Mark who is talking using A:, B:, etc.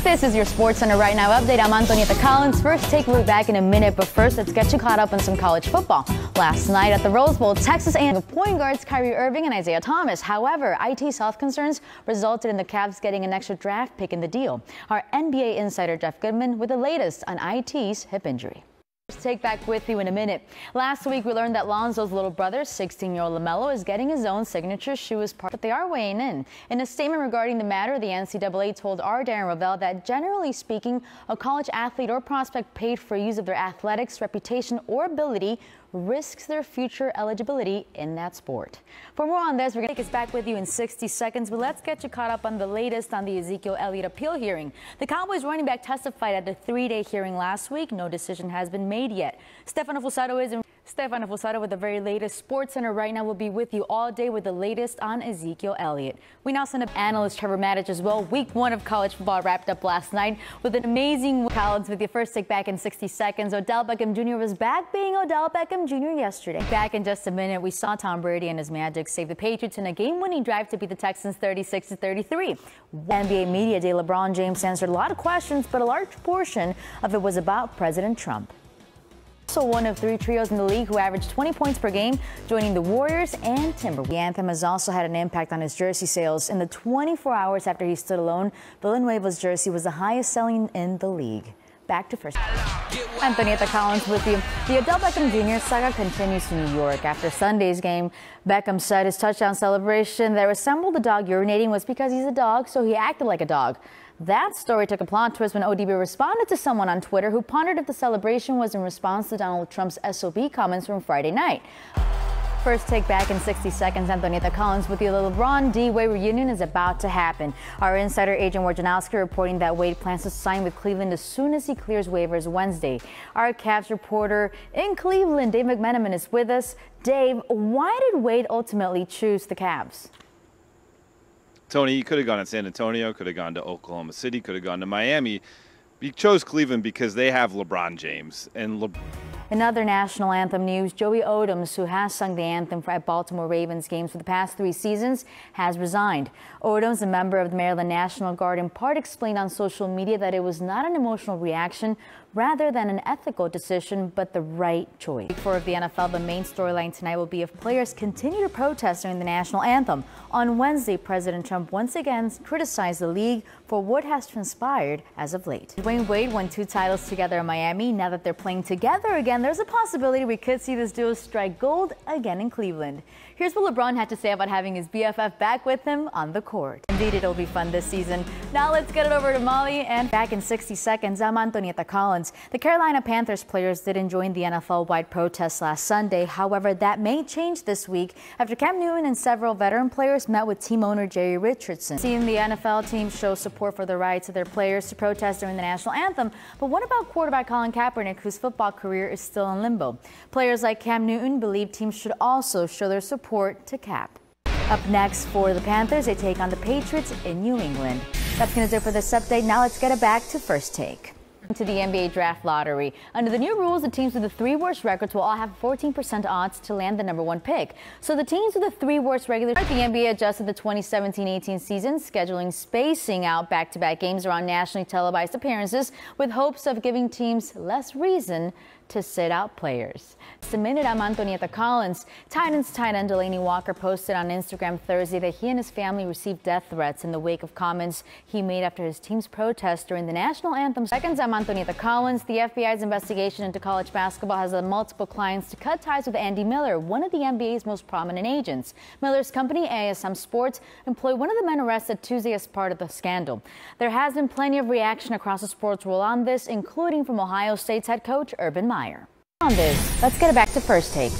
A: This is your Sports Center Right Now update. I'm Antonietta Collins. First take will be back in a minute, but first let's get you caught up on some college football. Last night at the Rose Bowl, Texas A&M point guards Kyrie Irving and Isaiah Thomas. However, IT health concerns resulted in the Cavs getting an extra draft pick in the deal. Our NBA insider Jeff Goodman with the latest on IT's hip injury. Take back with you in a minute. Last week we learned that Lonzo's little brother, 16-year-old LaMelo, is getting his own signature shoe as part, but they are weighing in. In a statement regarding the matter, the NCAA told our Darren Ravel that generally speaking, a college athlete or prospect paid for use of their athletics, reputation, or ability risks their future eligibility in that sport. For more on this, we're going to take us back with you in 60 seconds, but let's get you caught up on the latest on the Ezekiel Elliott appeal hearing. The Cowboys running back testified at the 3-day hearing last week. No decision has been made yet. Stefano Fusaro with the very latest. Sports Center Right Now will be with you all day with the latest on Ezekiel Elliott. We now send up analyst Trevor Maddich as well. Week 1 of college football wrapped up last night with an amazing Collins with your first take back in 60 seconds. Odell Beckham Jr. was back being Odell Beckham Jr. yesterday. Back in just a minute, we saw Tom Brady and his Magic save the Patriots in a game-winning drive to beat the Texans 36-33. NBA Media Day, LeBron James answered a lot of questions, but a large portion of it was about President Trump. Also one of 3 trios in the league who averaged 20 points per game, joining the Warriors and Timberwolves. The anthem has also had an impact on his jersey sales. In the 24 hours after he stood alone, Villanueva's jersey was the highest selling in the league. Back to first. Antonietta Collins with you. The Odell Beckham Jr. saga continues in New York. After Sunday's game, Beckham said his touchdown celebration that resembled a dog urinating was because he's a dog, so he acted like a dog. That story took a plot twist when ODB responded to someone on Twitter who pondered if the celebration was in response to Donald Trump's SOB comments from Friday night. First take back in 60 seconds. Antonietta Collins with you. The LeBron D-Wade reunion is about to happen. Our insider Adrian Wojnarowski reporting that Wade plans to sign with Cleveland as soon as he clears waivers Wednesday. Our Cavs reporter in Cleveland, Dave McMenamin, is with us. Dave, why did Wade ultimately choose the Cavs?
B: Tony, he could have gone to San Antonio, could have gone to Oklahoma City, could have gone to Miami. He chose Cleveland because they have LeBron James.
A: In other national anthem news, Joey Odoms, who has sung the anthem at Baltimore Ravens games for the past 3 seasons, has resigned. Odoms, a member of the Maryland National Guard, in part explained on social media that it was not an emotional reaction, rather than an ethical decision, but the right choice. Week 4 of the NFL, the main storyline tonight will be if players continue to protest during the national anthem. On Wednesday, President Trump once again criticized the league for what has transpired as of late. Dwayne Wade won 2 titles together in Miami. Now that they're playing together again, there's a possibility we could see this duo strike gold again in Cleveland. Here's what LeBron had to say about having his BFF back with him on the court. Indeed, it'll be fun this season. Now let's get it over to Molly, and back in 60 seconds, I'm Antonietta Collins. The Carolina Panthers players didn't join the NFL-wide protest last Sunday. However, that may change this week after Cam Newton and several veteran players met with team owner Jerry Richardson. Seeing the NFL team show support for the rights of their players to protest during the national anthem. But what about quarterback Colin Kaepernick, whose football career is still in limbo? Players like Cam Newton believe teams should also show their support to Cap. Up next for the Panthers, they take on the Patriots in New England. That's going to do it for this update. Now let's get it back to First Take. To the NBA draft lottery. Under the new rules, the teams with the 3 worst records will all have 14% odds to land the #1 pick. So the teams with the 3 worst regular, the NBA adjusted the 2017-18 season, scheduling spacing out back-to-back games around nationally televised appearances with hopes of giving teams less reason to sit out players. Submitted, I'm Antonietta Collins. Titans tight end Delaney Walker posted on Instagram Thursday that he and his family received death threats in the wake of comments he made after his team's protest during the national anthem. Seconds, I'm Antonietta Collins. The FBI's investigation into college basketball has led multiple clients to cut ties with Andy Miller, one of the NBA's most prominent agents. Miller's company, ASM Sports, employed one of the men arrested Tuesday as part of the scandal. There has been plenty of reaction across the sports world on this, including from Ohio State's head coach Urban Meyer. On this, let's get it back to First Take.